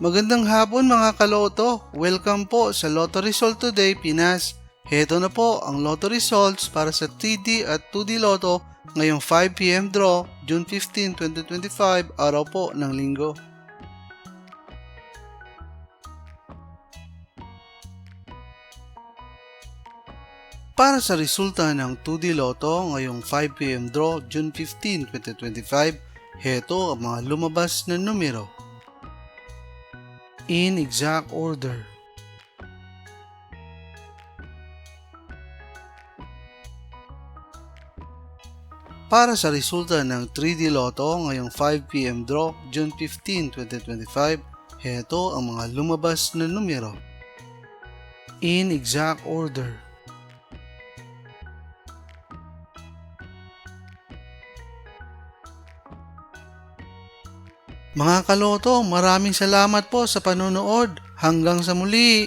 Magandang hapon mga kaloto. Welcome po sa Lotto Result Today Pinas. Heto na po ang Lotto Results para sa 3D at 2D Lotto ngayong 5pm draw, June 15, 2025, araw po ng linggo. Para sa resulta ng 2D Lotto ngayong 5pm draw, June 15, 2025, heto ang mga lumabas na numero. In exact order. Para sa resulta ng 3D Lotto ngayong 5pm draw, June 15, 2025, heto ang mga lumabas na numero. In exact order. Mga kaloto, maraming salamat po sa panonood. Hanggang sa muli!